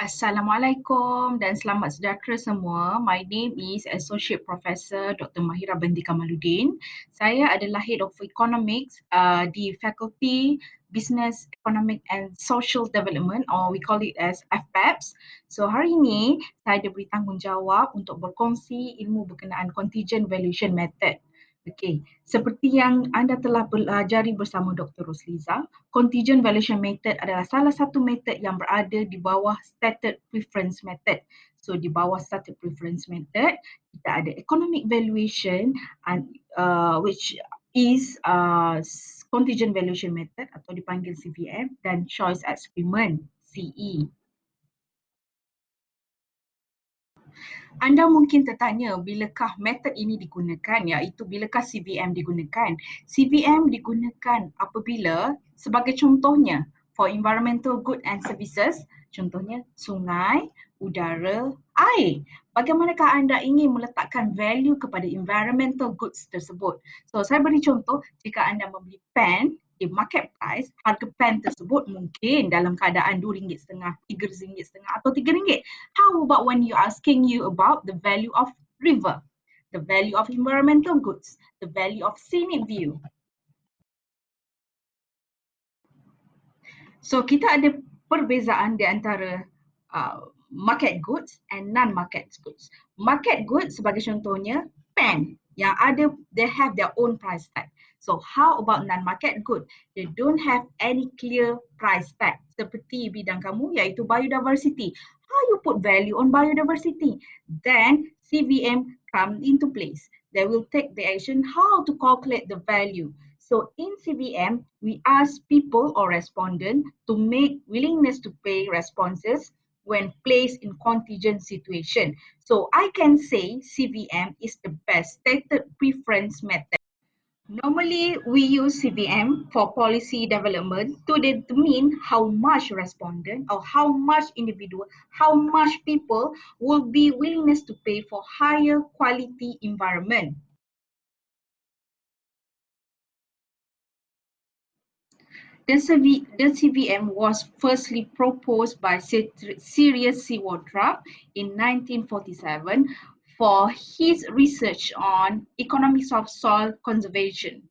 Assalamualaikum dan selamat sejahtera semua. My name is Associate Professor Dr. Mahira binti Kamaluddin. Saya adalah Head of Economics di Faculty Business, Economic and Social Development, or we call it as FPEPS. So hari ini saya diberi tanggungjawab untuk berkongsi ilmu berkenaan Contingent Valuation Method. Okey, seperti yang anda telah pelajari bersama Dr. Rosliza, Contingent Valuation Method adalah salah satu metod yang berada di bawah Stated Preference Method. So di bawah Stated Preference Method, kita ada Economic Valuation which is Contingent Valuation Method atau dipanggil CVM dan Choice Experiment CE. Anda mungkin tertanya bilakah metod ini digunakan, iaitu bilakah CVM digunakan. CVM digunakan apabila sebagai contohnya for environmental good and services, contohnya sungai, udara, air. Bagaimanakah anda ingin meletakkan value kepada environmental goods tersebut? So saya beri contoh, jika anda membeli pen di market price, harga pen tersebut mungkin dalam keadaan RM2.5, RM3.5 atau RM3. How about when you asking you about the value of river, the value of environmental goods, the value of scenic view? So kita ada perbezaan di antara market goods and non-market goods. Market goods sebagai contohnya pen yang ada, they have their own price tag. So how about non-market good? They don't have any clear price tag. Seperti bidang kamu iaitu biodiversity. How you put value on biodiversity? Then CVM come into place. They will take the action how to calculate the value. So in CVM, we ask people or respondent to make willingness to pay responses when placed in contingent situation. So I can say CVM is the best stated preference method. Normally, we use CVM for policy development to determine how much respondent or how much individual, how much people will be willingness to pay for higher quality environment. The CVM was firstly proposed by Sirius C. Waldrop in 1947 for his research on economics of soil conservation.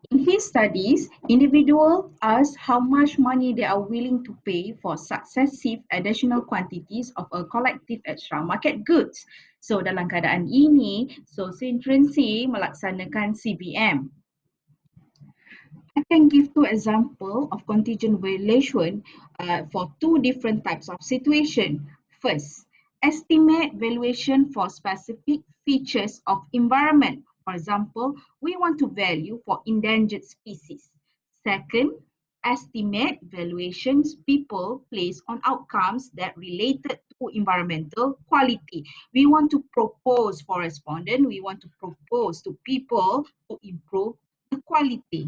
In his studies, individuals asked how much money they are willing to pay for successive additional quantities of a collective extra market goods. So dalam keadaan ini, Sintrensi melaksanakan CVM. I can give two examples of contingent valuation for two different types of situation. First, estimate valuation for specific features of environment. For example, we want to value for endangered species. Second, estimate valuations people place on outcomes that related to environmental quality. We want to propose for respondent, we want to propose to people to improve the quality.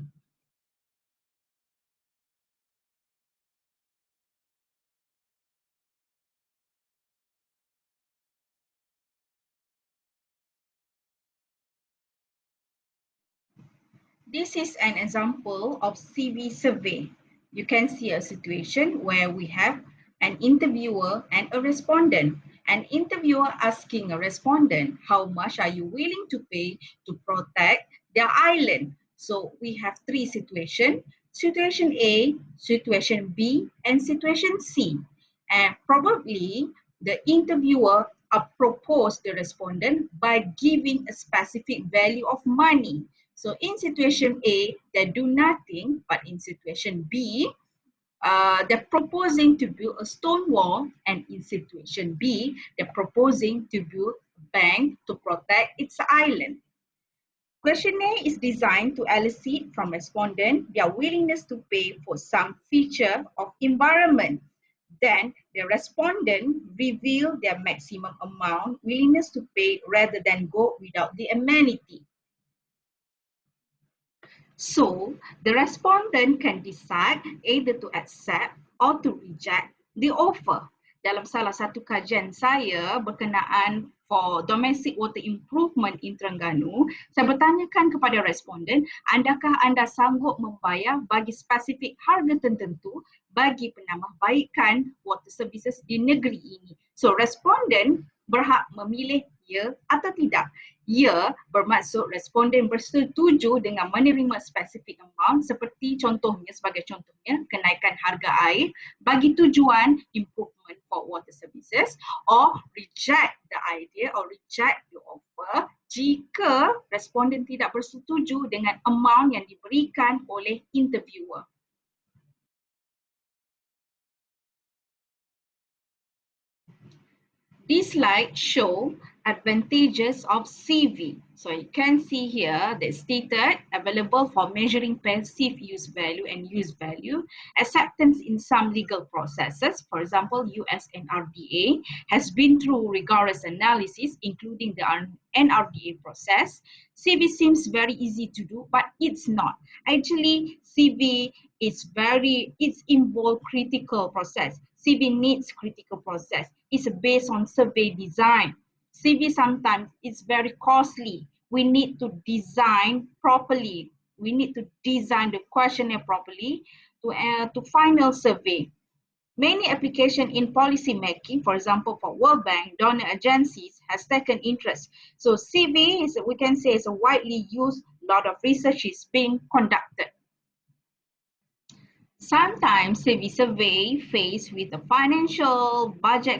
This is an example of CV survey. You can see a situation where we have an interviewer and a respondent. An interviewer asking a respondent, how much are you willing to pay to protect their island? So we have three situations, situation A, situation B, and situation C. And probably the interviewer proposed the respondent by giving a specific value of money. So in situation A, they do nothing, but in situation B, they're proposing to build a stone wall, and in situation B, they're proposing to build a bank to protect its island. Questionnaire is designed to elicit from respondent their willingness to pay for some feature of environment. Then the respondent reveal their maximum amount willingness to pay rather than go without the amenity. So, the respondent can decide either to accept or to reject the offer. Dalam salah satu kajian saya berkenaan for domestic water improvement in Terengganu, saya bertanyakan kepada responden, adakah anda sanggup membayar bagi spesifik harga tertentu bagi penambahbaikan water services di negeri ini? So, responden berhak memilih ya atau tidak. Ya bermaksud responden bersetuju dengan menerima spesifik amount seperti sebagai contohnya kenaikan harga air bagi tujuan improvement for water services, or reject the idea or reject the offer jika responden tidak bersetuju dengan amount yang diberikan oleh interviewer. This slide show advantages of CV. So you can see here that stated available for measuring passive use value and use value, acceptance in some legal processes. For example, US NRDA has been through rigorous analysis, including the NRDA process. CV seems very easy to do, but it's not. Actually, CV it's involved critical process. CV needs critical process. It's based on survey design. CV sometimes is very costly. We need to design properly. We need to design the questionnaire properly to final survey. Many applications in policy making, for example, for World Bank, donor agencies, has taken interest. So CV is, we can say, is a widely used. Lot of research is being conducted. Sometimes CV survey faced with a financial budget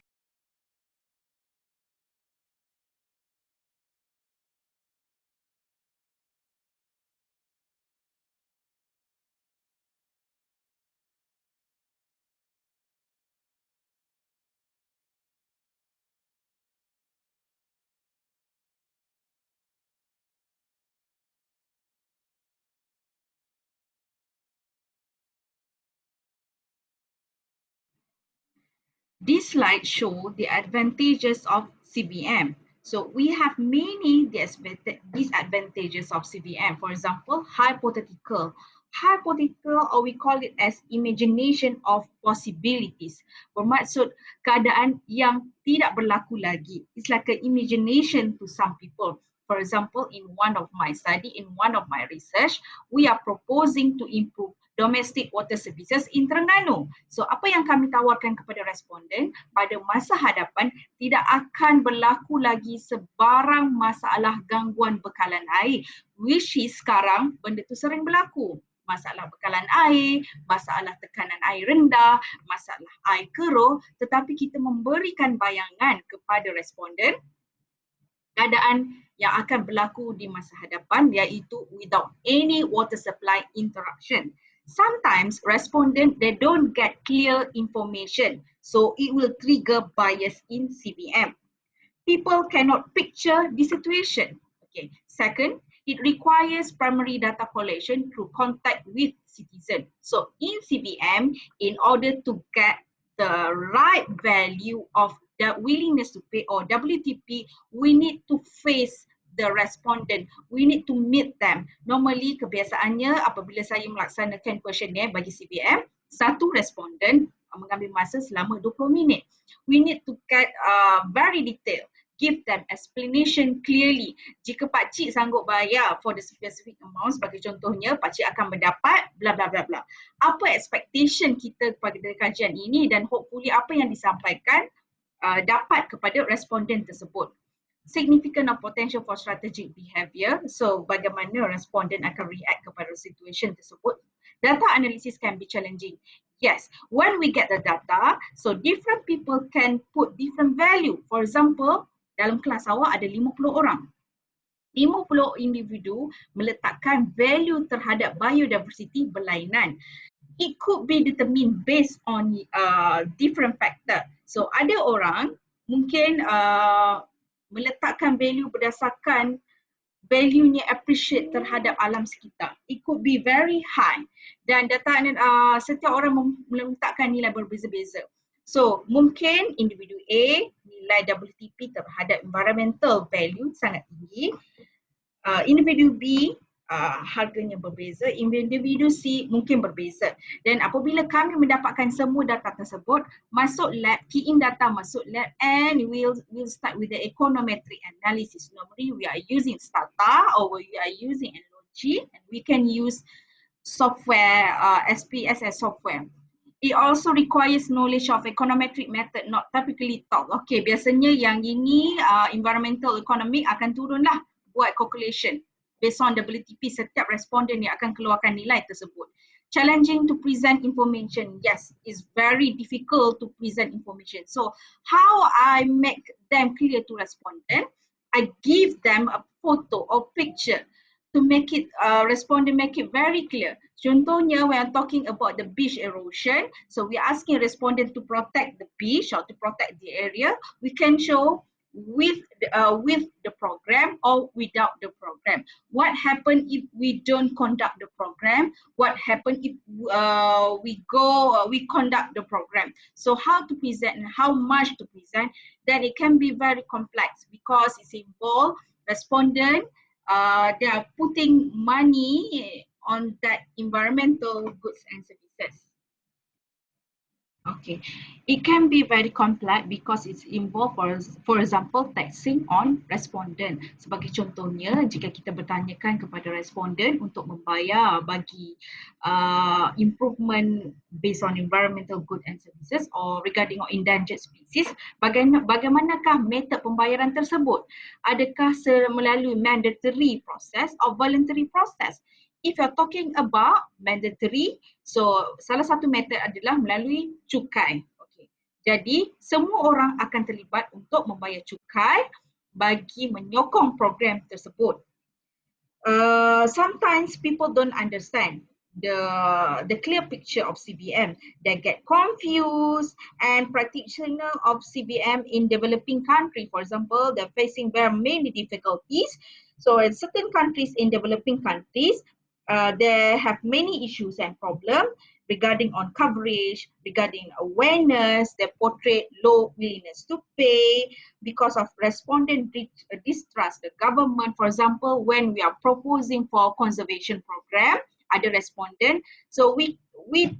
This slide shows the advantages of CBM. So we have many disadvantages of CBM. For example, hypothetical. Hypothetical, or we call it as imagination of possibilities. Bermaksud keadaan yang tidak berlaku lagi. It's like an imagination to some people. For example, in one of my study, in one of my research, we are proposing to improve domestic water services in Terengganu. So apa yang kami tawarkan kepada responden, pada masa hadapan tidak akan berlaku lagi sebarang masalah gangguan bekalan air, which is sekarang benda tu sering berlaku. Masalah bekalan air, masalah tekanan air rendah, masalah air keruh, tetapi kita memberikan bayangan kepada responden keadaan yang akan berlaku di masa hadapan, iaitu without any water supply interruption. Sometimes respondent, they don't get clear information, so it will trigger bias in CBM. People cannot picture the situation. Okay. Second, it requires primary data collection through contact with citizen. So in CBM, in order to get the right value of the willingness to pay or WTP, we need to face the respondent. We need to meet them. Normally, kebiasaannya apabila saya melaksanakan questionnaire bagi CBM, satu respondent mengambil masa selama 20 minit. We need to get very detailed. Give them explanation clearly. Jika pakcik sanggup bayar for the specific amount, sebagai contohnya, pakcik akan mendapat bla bla bla bla. Apa expectation kita pada kajian ini dan hopefully apa yang disampaikan dapat kepada responden tersebut. Significant or potential for strategic behavior. So, bagaimana responden akan react kepada situation tersebut. Data analysis can be challenging. Yes, when we get the data, so different people can put different value. For example, dalam kelas awak ada 50 orang. 50 individu meletakkan value terhadap biodiversity berlainan. It could be determined based on different factor. So, ada orang mungkin meletakkan value berdasarkan value-nya appreciate terhadap alam sekitar. It could be very high dan data setiap orang meletakkan nilai berbeza-beza. So mungkin individu A nilai WTP terhadap environmental value sangat tinggi. Individu B harganya berbeza, individu C mungkin berbeza. Dan apabila kami mendapatkan semua data tersebut, masuk lab, key in data masuk lab, and we'll start with the econometric analysis. Normally we are using Stata or we are using Analogy, and we can use software, SPSS software. It also requires knowledge of econometric method not typically taught. Okay, biasanya yang ini environmental economic akan turunlah buat calculation based on WTP setiap responden yang akan keluarkan nilai tersebut. Challenging to present information. Yes, it's very difficult to present information. So how I make them clear to respondent? I give them a photo or picture to make it, respondent make it very clear. Contohnya, when I'm talking about the beach erosion, so we're asking respondent to protect the beach or to protect the area. We can show with the program or without the program. What happens if we don't conduct the program? What happens if we conduct the program? So how to present and how much to present? Then it can be very complex because it's involved respondent. They are putting money on that environmental goods and services. Okay, it can be very complex because it's involved, for example, taxing on respondent. Sebagai contohnya, jika kita bertanyakan kepada respondent untuk membayar bagi improvement based on environmental goods and services or regarding on endangered species, bagaimanakah metod pembayaran tersebut? Adakah melalui mandatory process or voluntary process? If you're talking about mandatory, so salah satu metod adalah melalui cukai. Okay. Jadi semua orang akan terlibat untuk membayar cukai bagi menyokong program tersebut. Sometimes people don't understand the clear picture of CBM. They get confused, and practitioners of CBM in developing country, for example, they're facing very many difficulties. So in certain countries, in developing countries, they have many issues and problems regarding on coverage, regarding awareness. They portray low willingness to pay because of respondent distrust the government. For example, when we are proposing for conservation program, ada respondent. So we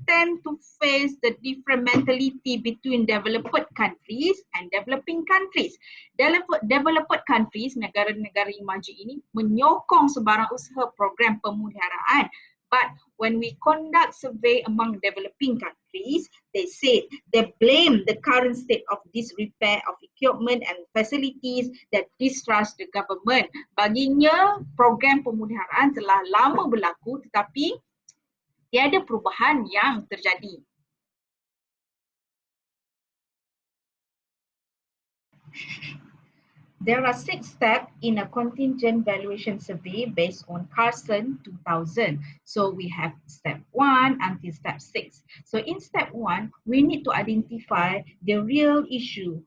tend to face the different mentality between developed countries and developing countries. Developed countries, negara-negara yang maju ini, menyokong sebarang usaha program pemeliharaan. But when we conduct survey among developing countries, they say they blame the current state of disrepair of equipment and facilities that distrust the government. Baginya, program pemeliharaan telah lama berlaku tetapi tiada perubahan yang terjadi. There are 6 steps in a contingent valuation survey based on Carson 2000. So we have step 1 until step 6. So in step 1, we need to identify the real issue.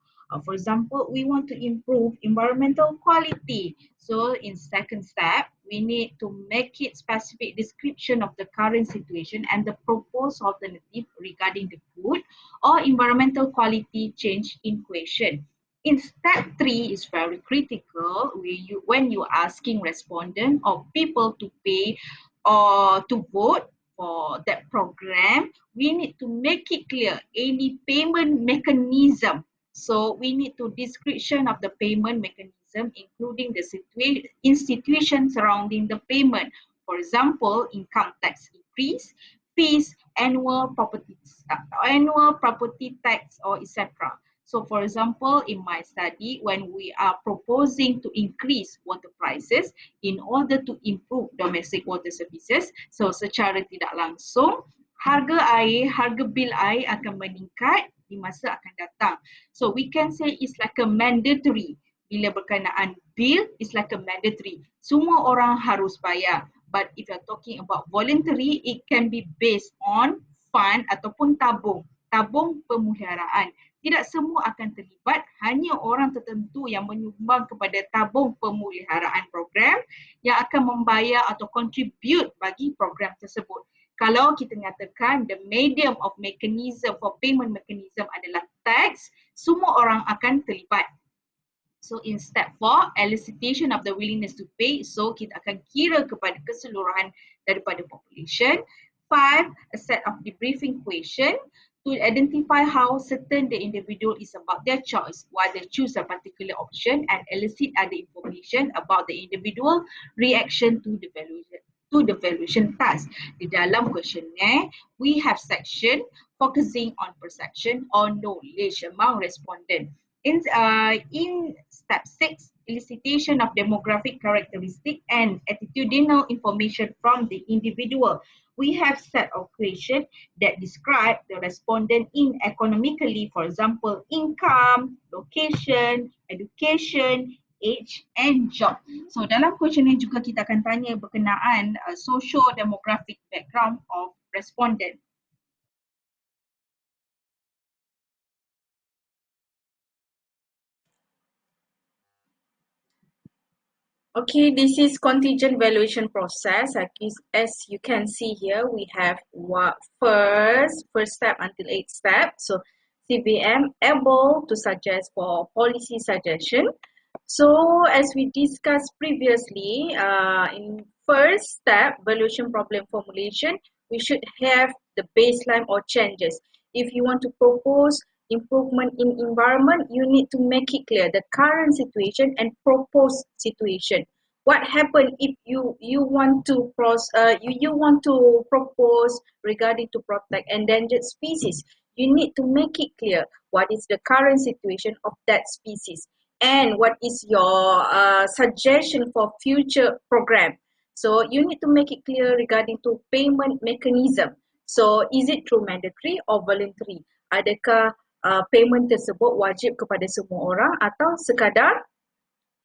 For example, we want to improve environmental quality. So in second step, we need to make it specific description of the current situation and the proposed alternative regarding the food or environmental quality change in question. In step 3 is very critical when you asking respondent or people to pay or to vote for that program, we need to make it clear any payment mechanism. So we need to description of the payment mechanism including the institution surrounding the payment. For example, income tax increase, fees, annual property tax or etc. So for example, in my study, when we are proposing to increase water prices in order to improve domestic water services, so secara tidak langsung, harga bil air akan meningkat di masa akan datang. So we can say it's like a mandatory. Bila berkenaan bill, it's like a mandatory. Semua orang harus bayar. But if you're talking about voluntary, it can be based on fund ataupun tabung pemeliharaan. Tidak semua akan terlibat, hanya orang tertentu yang menyumbang kepada tabung pemeliharaan program yang akan membayar atau contribute bagi program tersebut. Kalau kita nyatakan the medium of mechanism for payment mechanism adalah tax, semua orang akan terlibat. So in step 4, elicitation of the willingness to pay. So kita akan kira kepada keseluruhan daripada population. 5, a set of debriefing question to identify how certain the individual is about their choice, why they choose a particular option, and elicit other information about the individual reaction to the valuation task. Di dalam questionnaire, we have section focusing on perception or knowledge among respondents. In step 6, elicitation of demographic characteristic and attitudinal information from the individual. We have set of questions that describe the respondent in economically, for example, income, location, education, age and job. So dalam questionnaire juga kita akan tanya berkenaan socio-demographic background of respondent. Okay, this is contingent valuation process. As you can see here, we have first step until 8th step. So CVM able to suggest for policy suggestion. So as we discussed previously, in first step, valuation problem formulation, we should have the baseline or changes. If you want to propose improvement in environment, you need to make it clear the current situation and proposed situation. What happen if you want to propose regarding to protect endangered species? You need to make it clear what is the current situation of that species and what is your suggestion for future program. So you need to make it clear regarding to payment mechanism. So is it through mandatory or voluntary? Adakah payment tersebut wajib kepada semua orang atau sekadar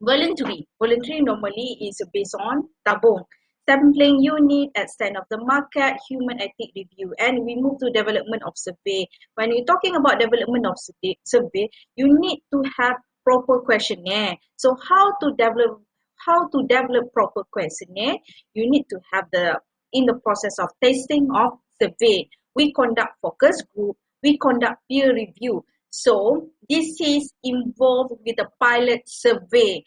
voluntary? Voluntary normally is based on tabung, sampling unit, extent of the market, human ethic review, and we move to development of survey. When we're talking about development of survey, you need to have proper questionnaire. So how to develop proper questionnaire? You need to have in the process of testing of survey. We conduct focus group, we conduct peer review. So this is involved with a pilot survey.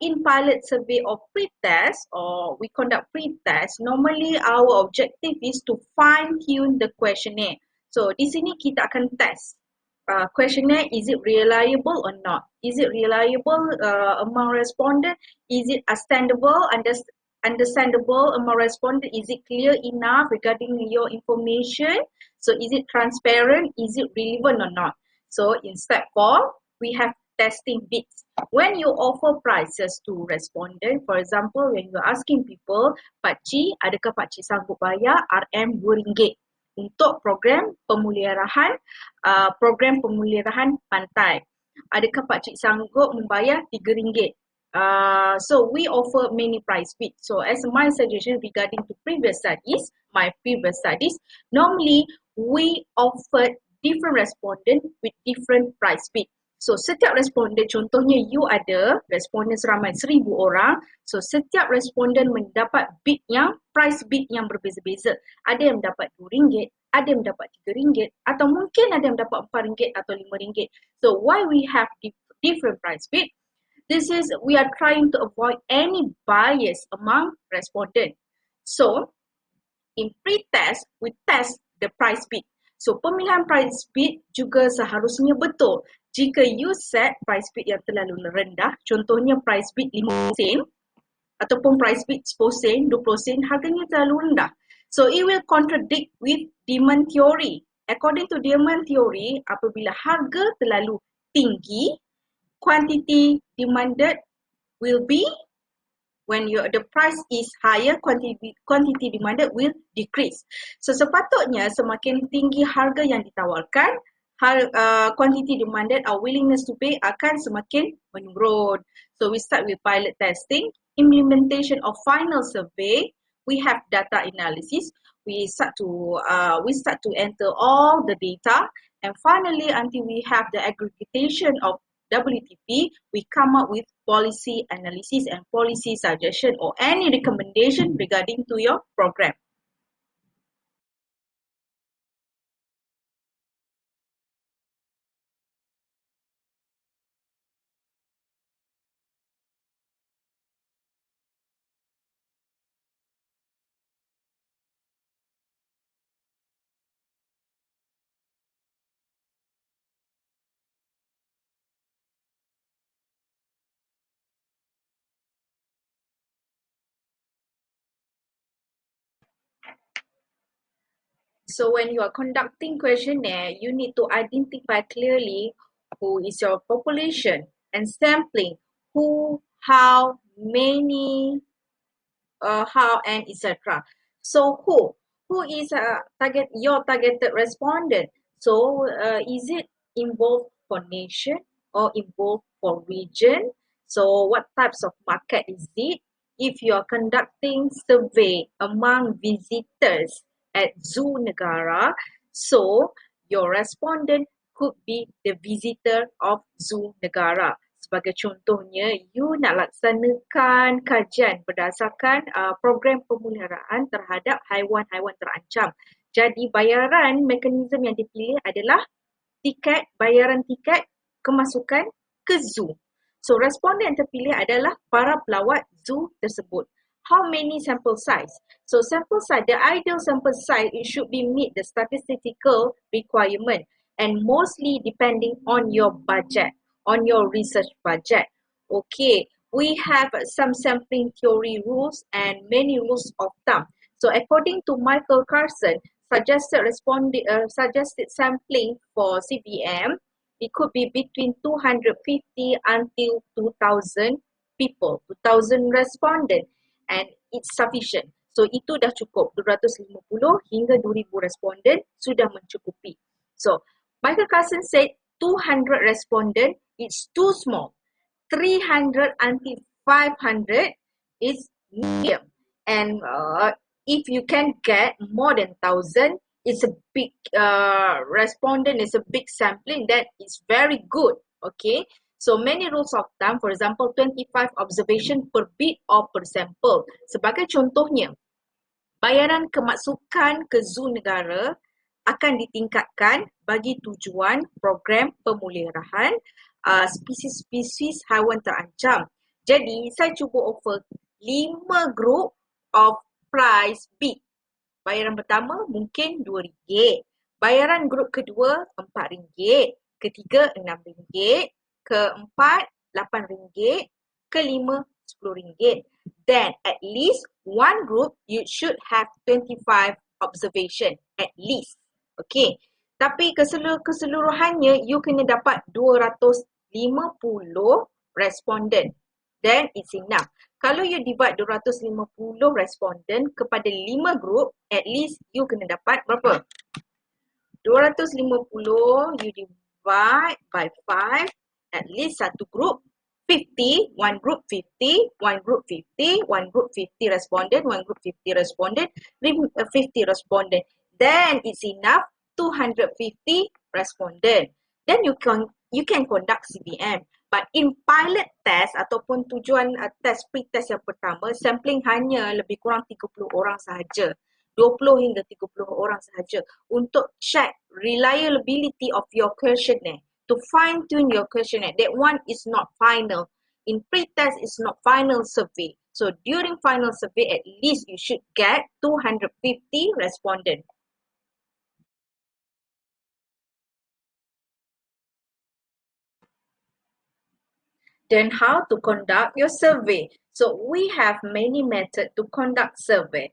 In pilot survey or pre-test, or we conduct pre-test, normally our objective is to fine-tune the questionnaire. So di sini kita akan test questionnaire, is it reliable or not? Is it reliable among respondents? Is it understandable among respondents? Is it clear enough regarding your information? So is it transparent? Is it relevant or not? So in step 4, we have testing bits. When you offer prices to respondent, for example, when you're asking people, Pakcik, adakah Pakcik sanggup bayar RM2 untuk program pemeliharaan pantai? Adakah Pakcik sanggup membayar RM3? So we offer many price bid. So as my suggestion regarding to my previous studies, normally we offered different respondent with different price bid. So setiap responden, contohnya you ada responden seramai 1,000 orang, so setiap responden mendapat price bid yang berbeza-beza. Ada yang mendapat RM2, ada yang mendapat RM3, atau mungkin ada yang mendapat RM4 atau RM5. So why we have different price bid? This is, we are trying to avoid any bias among respondent. So in pre-test, we test the price bid. So pemilihan price bid juga seharusnya betul. Jika you set price bid yang terlalu rendah, contohnya price bid 5 sen ataupun price bid 10 sen, 20 sen, harganya terlalu rendah. So it will contradict with demand theory. According to demand theory, apabila harga terlalu tinggi, quantity demanded will be, when the price is higher, quantity demanded will decrease. So sepatutnya semakin tinggi harga yang ditawarkan, quantity demanded or willingness to pay akan semakin menurun. So we start with pilot testing, implementation of final survey, we have data analysis, we start to enter all the data, and finally until we have the aggregation of WTP, we come up with policy analysis and policy suggestion or any recommendation regarding to your program. So when you are conducting questionnaire, you need to identify clearly who is your population and sampling who, how, many, how, and etc. So who is your targeted respondent? So is it involved for nation or involved for region? So what types of market is it? If you are conducting survey among visitors at Zoo Negara, so your respondent could be the visitor of Zoo Negara. Sebagai contohnya, you nak laksanakan kajian berdasarkan program pemeliharaan terhadap haiwan-haiwan terancam. Jadi bayaran mekanisme yang dipilih adalah bayaran tiket kemasukan ke zoo. So responden yang terpilih adalah para pelawat zoo tersebut. How many sample size? So sample size, the ideal sample size, it should be meet the statistical requirement and mostly depending on your budget, on your research budget. Okay, we have some sampling theory rules and many rules of thumb. So according to Michael Carson, suggested sampling for CBM, it could be between 250 until 2,000 people, 2,000 respondents, and it's sufficient. So itu dah cukup, 250 hingga 2,000 responden sudah mencukupi. So Michael Carson said 200 respondent it's too small. 300 until 500 is medium. And if you can get more than 1,000, it's a big respondent, is a big sampling, that is very good. Okay, so many rules of thumb, for example 25 observation per bit or per sample. Sebagai contohnya, bayaran kemasukan ke zoo negara akan ditingkatkan bagi tujuan program pemeliharaan spesies-spesies haiwan terancam. Jadi saya cuba offer 5 group of price bid. Bayaran pertama mungkin RM2. Bayaran grup kedua RM4. Ketiga RM6. Keempat RM8. Kelima RM10. Then at least one group you should have 25 observation at least. Okay. Tapi keseluruhannya you kena dapat 250 respondent. Then it's enough. Kalau you divide 250 respondent kepada 5 group, at least you kena dapat berapa? 250 you divide by 5, at least satu group 50, one group 50, one group 50, one group 50 respondent, one group 50 respondent, 50 respondent. Then it's enough 250 respondent. Then you can conduct CBM. But in pilot test ataupun tujuan test pre-test yang pertama, sampling hanya lebih kurang 30 orang sahaja. 20 hingga 30 orang sahaja untuk check reliability of your questionnaire, to fine tune your questionnaire. That one is not final. In pre-test is not final survey. So during final survey, at least you should get 250 respondents. Then how to conduct your survey? So we have many methods to conduct survey.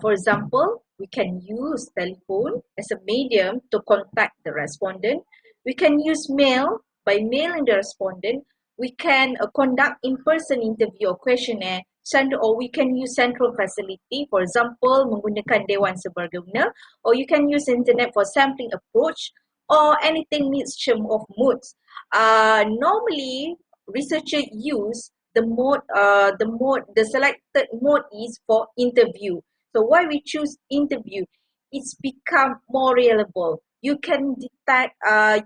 For example, we can use telephone as a medium to contact the respondent. We can use mail by mailing the respondent. We can conduct in-person interview or questionnaire, or we can use central facility, for example, menggunakan Dewan Serbaguna, or you can use internet for sampling approach, or anything mixture of modes. Normally, researchers use the selected mode is for interview. So why we choose interview? It's become more reliable. You can detect,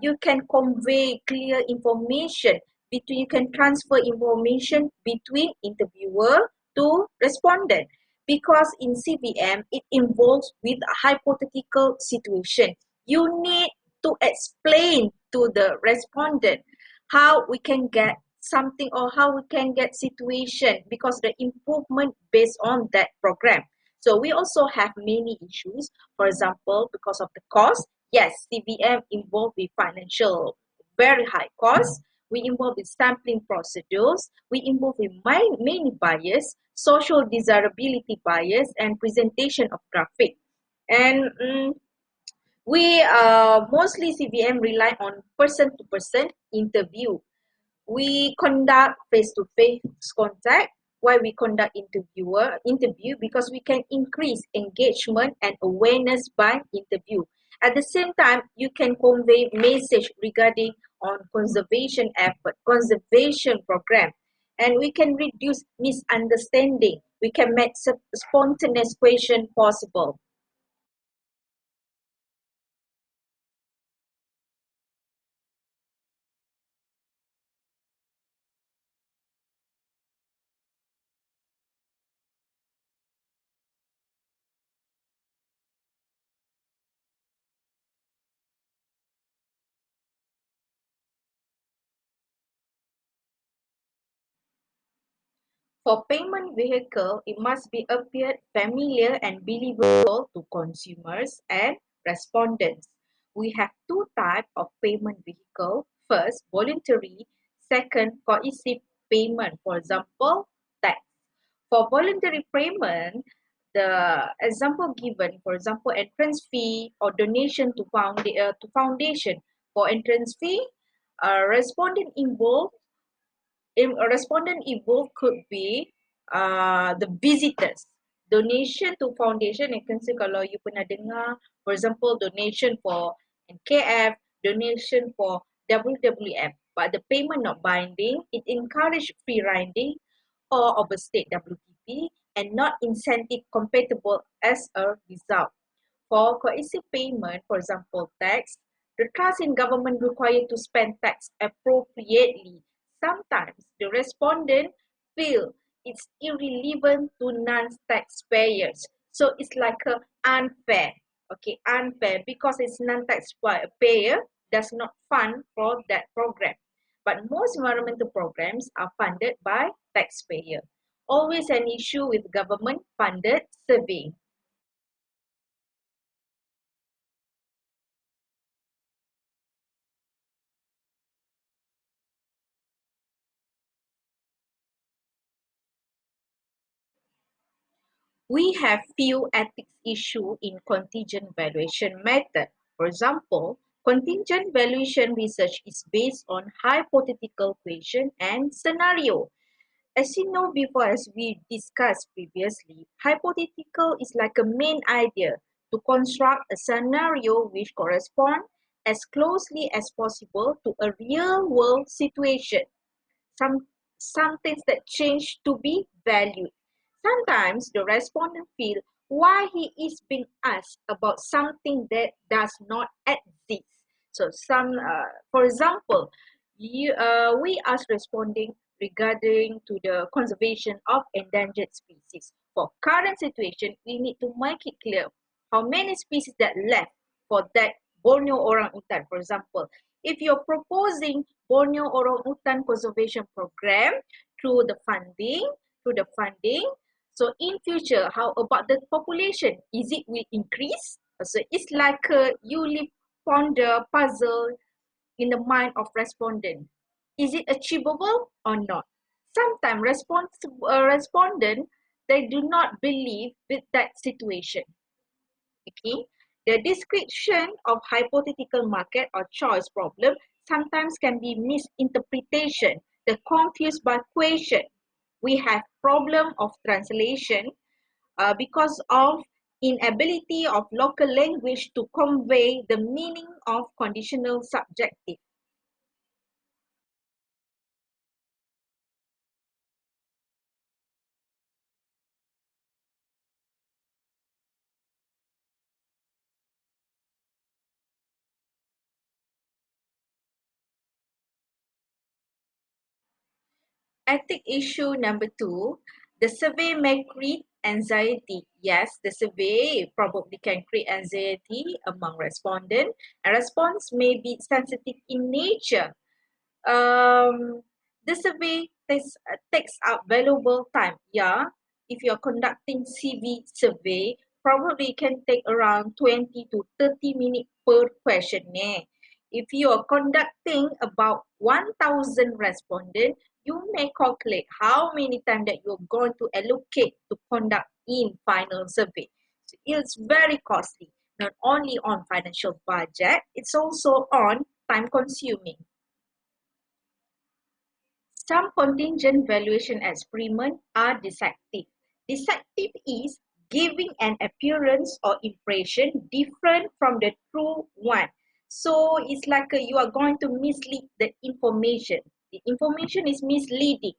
you can convey clear information between, you can transfer information between interviewer to respondent. Because in CBM, it involves with a hypothetical situation. You need to explain to the respondent how we can get something or how we can get situation because the improvement based on that program. So we also have many issues. For example, because of the cost, yes, CBM involved with financial, very high cost. We involve with sampling procedures. We involve with many bias, social desirability bias, and presentation of graphic. And We mostly CVM rely on person-to-person interview. We conduct face-to-face contact while we conduct interview because we can increase engagement and awareness by interview. At the same time, you can convey message regarding on conservation effort, conservation program, and we can reduce misunderstanding. We can make spontaneous question possible. For payment vehicle, it must be appear familiar and believable to consumers and respondents. We have two types of payment vehicle. First, voluntary. Second, coercive payment. For example, tax. For voluntary payment, the example given, for example, entrance fee or donation to foundation. For entrance fee, respondent involved a respondent involved could be the visitors. Donation to foundation, you can see kalau you pernah dengar, for example, donation for NKF, donation for WWF, but the payment not binding, it encourage free riding or overstate WTP and not incentive compatible as a result. For coercive payment, for example, tax, the trust in government required to spend tax appropriately. Sometimes the respondent feel it's irrelevant to non-taxpayers. So it's like a unfair. Okay, unfair because it's non-taxpayer does not fund for that program. But most environmental programs are funded by taxpayer. Always an issue with government funded survey. We have few ethics issue in contingent valuation method. For example, contingent valuation research is based on hypothetical question and scenario. As you know before, as we discussed previously, hypothetical is like a main idea to construct a scenario which corresponds as closely as possible to a real world situation. some some things that change to be valued. Sometimes the respondent feel why he is being asked about something that does not exist. So for example, we ask responding regarding to the conservation of endangered species. For current situation, we need to make it clear how many species that left for that Borneo orangutan, for example. If you're proposing Borneo Orangutan Conservation Program through the funding. So in future, how about the population? Is it will increase? So it's like you live ponder puzzle in the mind of respondent. Is it achievable or not? Sometimes respondent they do not believe with that situation. Okay, the description of hypothetical market or choice problem sometimes can be misinterpretation. The confused by question. We have problem of translation because of inability of local language to convey the meaning of conditional subjective. Ethic issue number 2, the survey may create anxiety. Yes, the survey probably can create anxiety among respondents. A response may be sensitive in nature. The survey takes up valuable time. Yeah, if you're conducting CV survey, probably can take around 20 to 30 minutes per questionnaire. If you are conducting about 1,000 respondents, you may calculate how many time that you're going to allocate to conduct in final survey. So it's very costly. Not only on financial budget, it's also on time consuming. Some contingent valuation experiments are deceptive. Deceptive is giving an appearance or impression different from the true one. So it's like you are going to mislead the information. The information is misleading.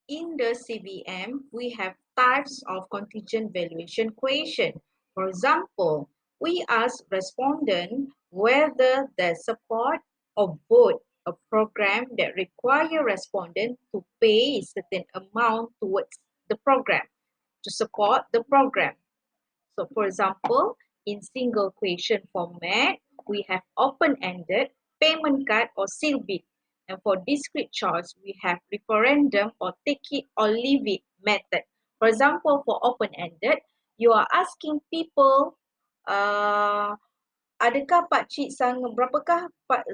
In the CVM, we have types of contingent valuation question. For example, we ask respondent whether they support or vote a program that require respondent to pay a certain amount towards the program to support the program. So for example, in single question format, we have open-ended, payment card or seal bid. And for discrete choice, we have referendum or take it or leave it method. For example, for open-ended, you are asking people, adakah pakcik sanggup,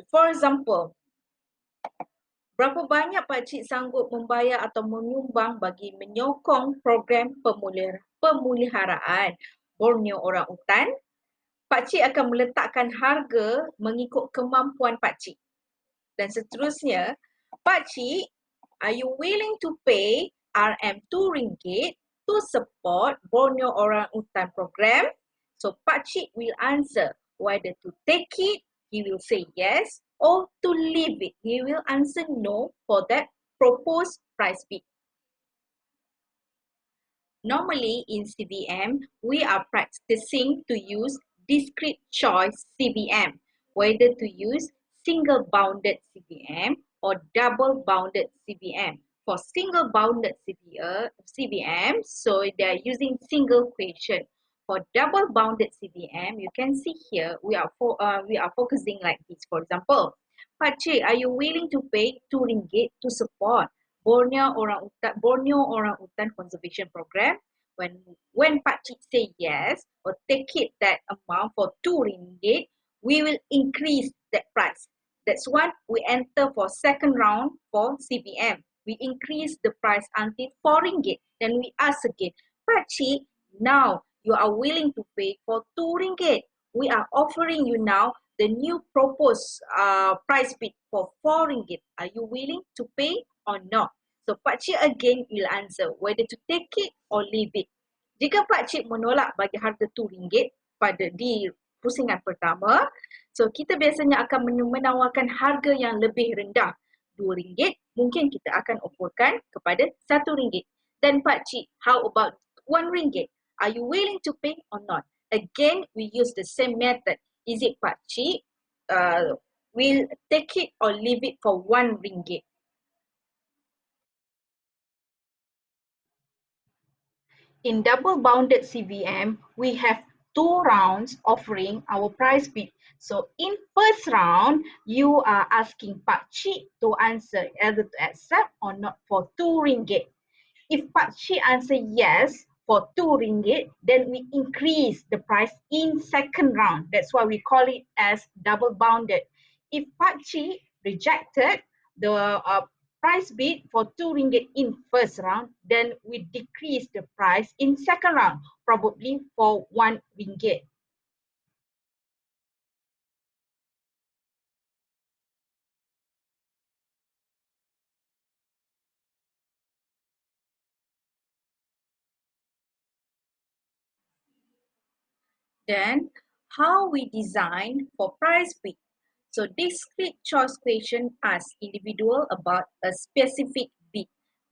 for example, berapa banyak pakcik sanggup membayar atau menyumbang bagi menyokong program pemeliharaan Borneo Orangutan? Pakcik akan meletakkan harga mengikut kemampuan pakcik. Dan seterusnya, pakcik, are you willing to pay RM2 to support Borneo Orangutan program? So pakcik will answer whether to take it, he will say yes, or to leave it. He will answer no for that proposed price bid. Normally in CVM, we are practicing to use discrete choice CVM, whether to use single bounded CVM or double bounded CVM. For single bounded CVM, so they are using single question. For double bounded CVM, you can see here we are focusing like this. For example, Pakcik, are you willing to pay RM2 to support Borneo Orangutan Conservation Program? When Pakcik say yes or take it that amount for RM2, we will increase that price. That's why we enter for second round for CVM. We increase the price until RM4. Then we ask again, Pakcik, now you are willing to pay for RM2. We are offering you now the new proposed price bid for RM4. Are you willing to pay or not? So pakcik again will answer whether to take it or leave it. Jika pakcik menolak bagi harga RM2 pada di pusingan pertama, so kita biasanya akan menawarkan harga yang lebih rendah, RM2, mungkin kita akan offerkan kepada RM1. Dan pakcik, how about RM1? Are you willing to pay or not? Again, we use the same method. Is it pakcik will take it or leave it for RM1? In double bounded CVM, we have 2 rounds offering our price bid. So in first round, you are asking pakcik to answer either to accept or not for RM2. If pakcik answer yes for RM2, then we increase the price in second round. That's why we call it as double bounded. If pakcik rejected the price bid for RM2 in first round, then we decrease the price in second round, probably for RM1. Then, how we design for price bid. So, discrete choice question asks individual about a specific bid.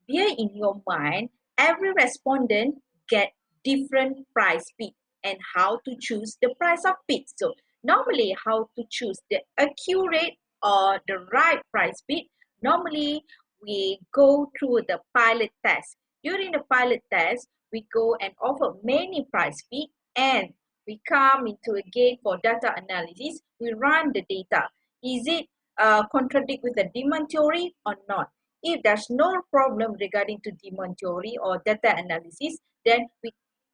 Bear in your mind, every respondent get different price bid and how to choose the price of bid. So, normally how to choose the accurate or the right price bid. Normally, we go through the pilot test. During the pilot test, we go and offer many price feed, and we come into again for data analysis. We run the data. Is it contradict with the demand theory or not? If there's no problem regarding to demand theory or data analysis, then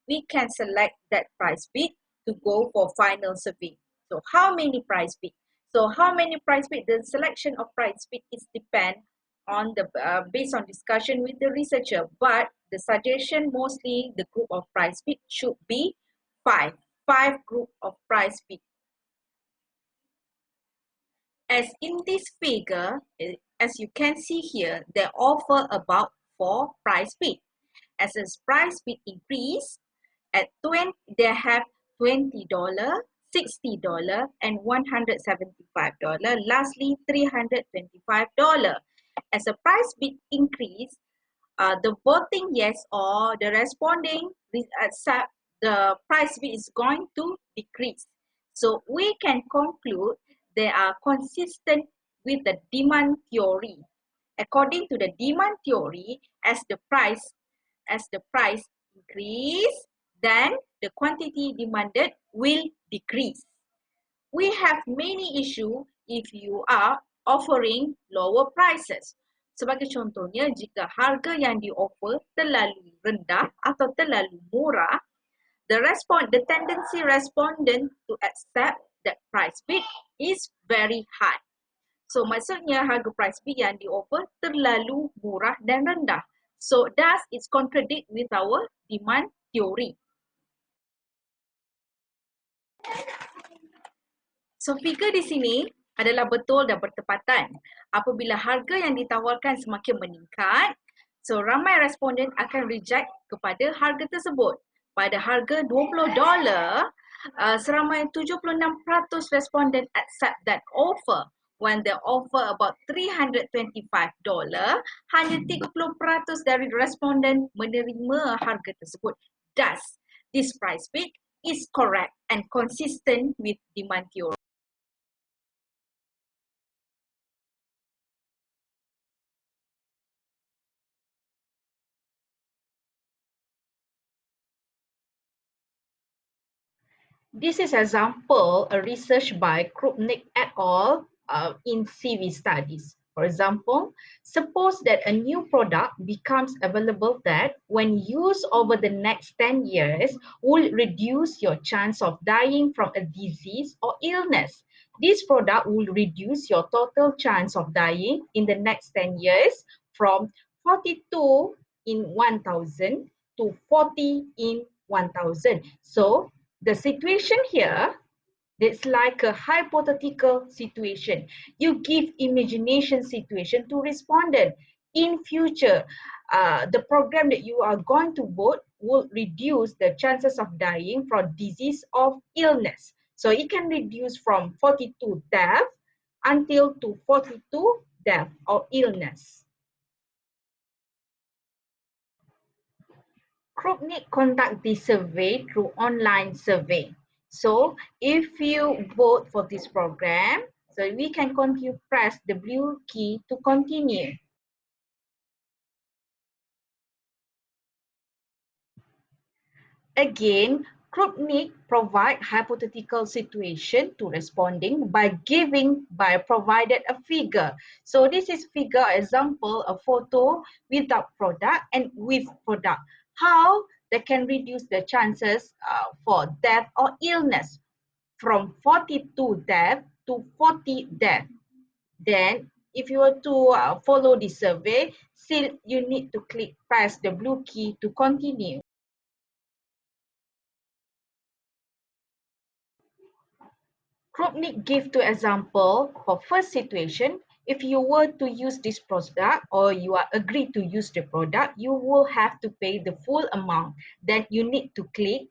we can select that price bid to go for final survey. So how many price bid? So how many price bid? The selection of price bid is depend on the based on discussion with the researcher, but the suggestion mostly the group of price bid should be five group of price bid. As in this figure, as you can see here, they offer about 4 price bid. As the price bid increase, at 20, they have $20, $60, and $175. Lastly, $325. As the price bid increase, the voting yes or the responding accept the price bid is going to decrease. So we can conclude they are consistent with the demand theory. According to the demand theory, as the price increase, then the quantity demanded will decrease. We have many issue if you are offering lower prices. Sebagai contohnya, jika harga yang di-offer terlalu rendah atau terlalu murah, the tendency respondent to accept that price bid is very high. So maksudnya harga price bid yang di-offer terlalu murah dan rendah. So thus it's contradict with our demand theory. So figure di sini adalah betul dan bertepatan. Apabila harga yang ditawarkan semakin meningkat, so ramai responden akan reject kepada harga tersebut. Pada harga $20, seramai 76% responden accept that offer. When they offer about $325, hanya 30% dari responden menerima harga tersebut. Thus, this price bid is correct and consistent with demand theory. This is example a research by Krupnik et al. In CV studies. For example, suppose that a new product becomes available that, when used over the next 10 years, will reduce your chance of dying from a disease or illness. This product will reduce your total chance of dying in the next 10 years from 42 in 1,000 to 40 in 1,000. So the situation here, it's like a hypothetical situation. You give imagination situation to respondent. In future, the program that you are going to vote will reduce the chances of dying from disease or illness. So it can reduce from 42 death until to 42 death or illness. Krupnik conduct this survey through online survey. So if you vote for this program, so we can continue, press the blue key to continue. Again, Krupnik provide hypothetical situation to responding by provided a figure. So this is figure example, a photo without product and with product. How they can reduce the chances for death or illness from 42 death to 40 death. Then if you were to follow the survey, still you need to press the blue key to continue. Krupnik give two example. For first situation, if you were to use this product or you are agreed to use the product, you will have to pay the full amount. Then you need to click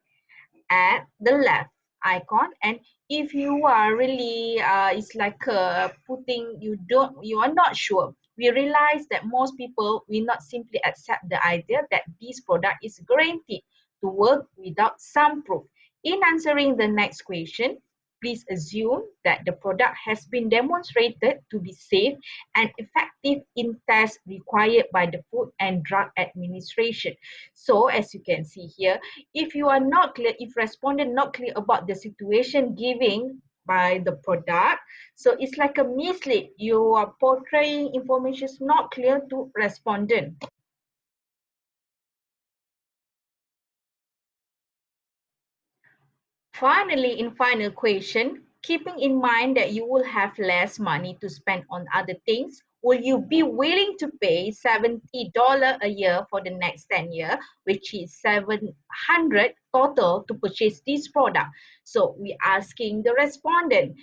at the left icon, and if you are really it's like you are not sure. We realize that most people will not simply accept the idea that this product is guaranteed to work without some proof. In answering the next question, please assume that the product has been demonstrated to be safe and effective in tests required by the Food and Drug Administration. So as you can see here, if you are not clear, if respondent not clear about the situation giving by the product, so it's like a mislead. You are portraying information is not clear to respondent. Finally, in final question, keeping in mind that you will have less money to spend on other things, will you be willing to pay $70 a year for the next 10 years, which is 700 total to purchase this product? So we asking the respondent,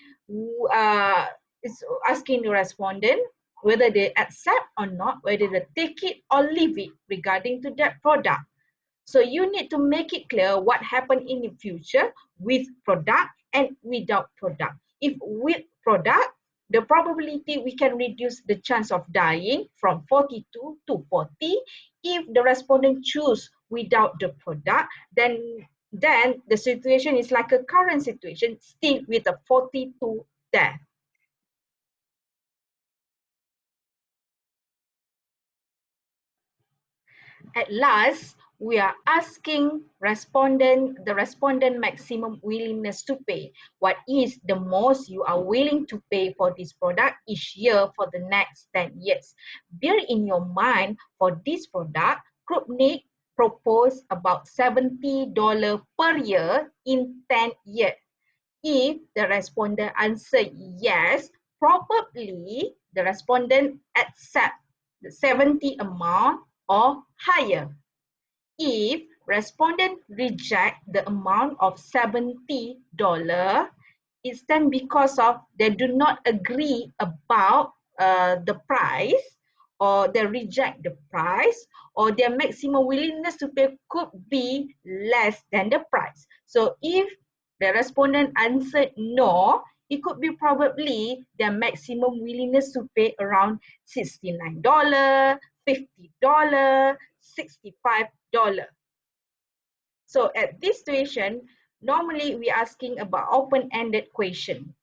is asking the respondent whether they accept or not, whether they take it or leave it regarding to that product. So you need to make it clear what happened in the future with product and without product. If with product, the probability we can reduce the chance of dying from 42 to 40. If the respondent choose without the product, then the situation is like a current situation, still with a 42 death. At last, we are asking the respondent maximum willingness to pay. What is the most you are willing to pay for this product each year for the next 10 years? Bear in your mind, for this product, Krupnik proposed about $70 per year in 10 years. If the respondent answer yes, probably the respondent accept the 70 amount or higher. If respondent reject the amount of $70, it's then because of they do not agree about the price, or they reject the price, or their maximum willingness to pay could be less than the price. So if the respondent answered no, it could be probably their maximum willingness to pay around $69, $50, $65. So at this situation, normally we're asking about open-ended question.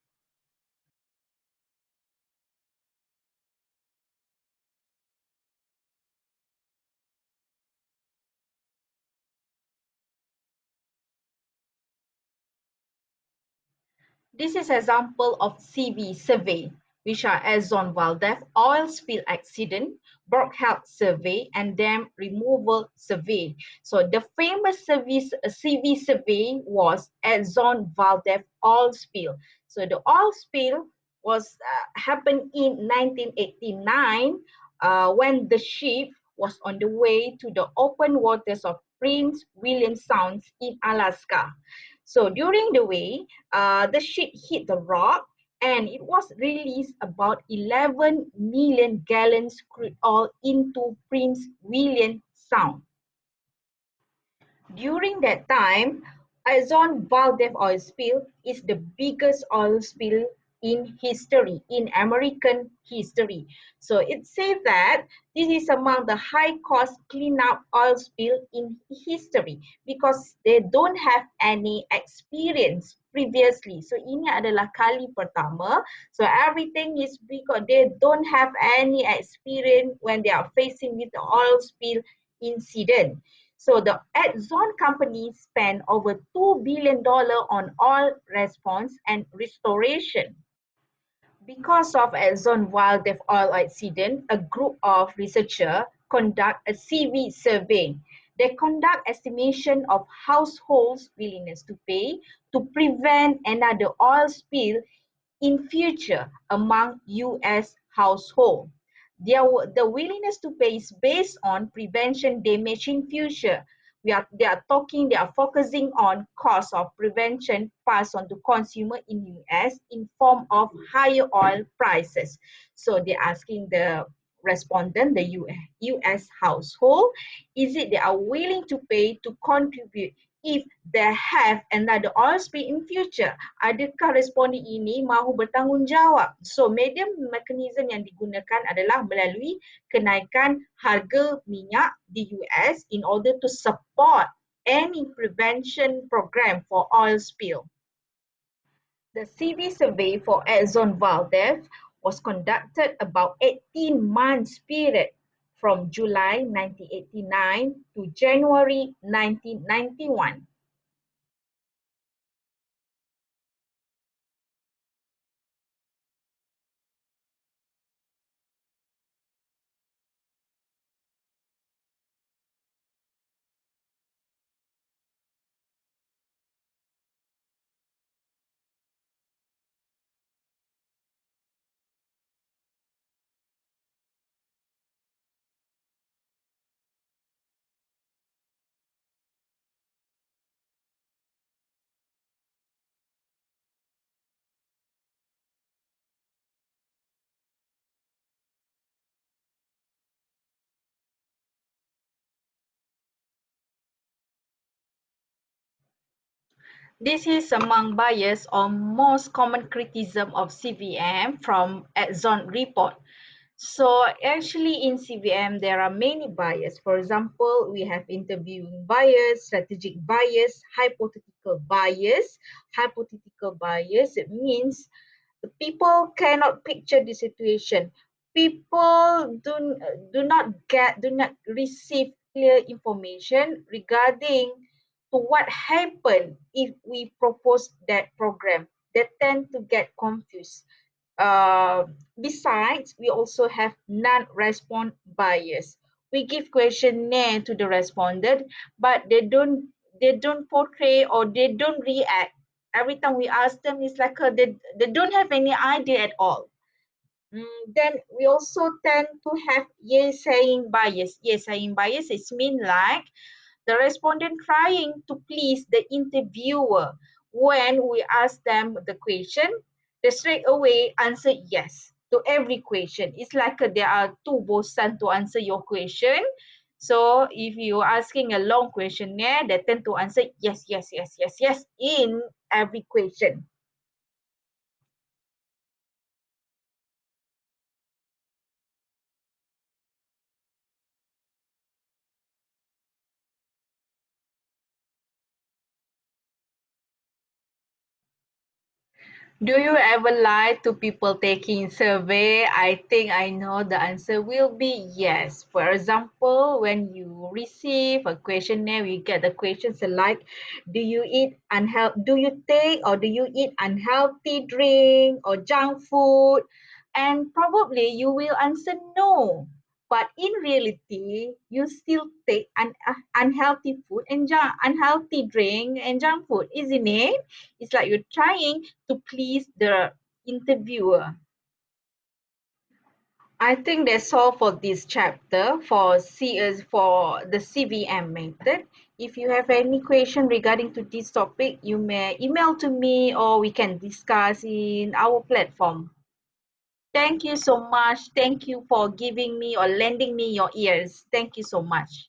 This is example of CV survey, which are Exxon Valdez oil spill accident, Brock Health survey, and dam removal survey. So the famous CV survey was Exxon Valdez oil spill. So the oil spill was happened in 1989 when the ship was on the way to the open waters of Prince William Sound in Alaska. So during the way, the ship hit the rock and it was released about 11 million gallons crude oil into Prince William Sound. During that time, Exxon Valdez oil spill is the biggest oil spill in history, in American history. So it says that this is among the high-cost cleanup oil spill in history because they don't have any experience previously. So ini adalah kali pertama. So everything is because they don't have any experience when they are facing with the oil spill incident. So the Exxon company spent over $2 billion on oil response and restoration. Because of Exxon Valdez oil accident, a group of researchers conduct a CV survey. They conduct estimation of households' willingness to pay to prevent another oil spill in future among US households. The willingness to pay is based on prevention damage in future. They are focusing on cost of prevention passed on to consumer in US in form of higher oil prices. So they're asking the respondent, the US household, is it they are willing to pay to contribute if they have another oil spill in future? Adakah responden ini mahu bertanggungjawab? So medium mechanism yang digunakan adalah melalui kenaikan harga minyak di US in order to support any prevention program for oil spill. The CV survey for Exxon Valdez was conducted about 18 months period from July 1989 to January 1991. This is among bias or most common criticism of CVM from Exxon report. So actually in CVM, there are many bias. For example, we have interviewing bias, strategic bias, hypothetical bias. Hypothetical bias, it means the people cannot picture the situation. People do not receive clear information regarding to what happened if we propose that program. They tend to get confused. Besides, we also have non-response bias. We give questionnaire to the respondent, but they don't portray or they don't react. Every time we ask them, it's like they don't have any idea at all. Then we also tend to have yes saying bias. Yes saying bias is mean like the respondent trying to please the interviewer. When we ask them the question, they straight away answer yes to every question. It's like there are two bosan to answer your question. So if you're asking a long questionnaire, they tend to answer yes, yes, yes, yes, yes in every question. Do you ever lie to people taking survey? I think I know the answer will be yes. For example, when you receive a questionnaire, you get the questions like, do you take or do you eat unhealthy drink or junk food? And probably you will answer no. But in reality, you still take unhealthy food and unhealthy drink and junk food, isn't it? It's like you're trying to please the interviewer. I think that's all for this chapter for the CVM method. If you have any question regarding to this topic, you may email to me or we can discuss in our platform. Thank you so much. Thank you for giving me or lending me your ears. Thank you so much.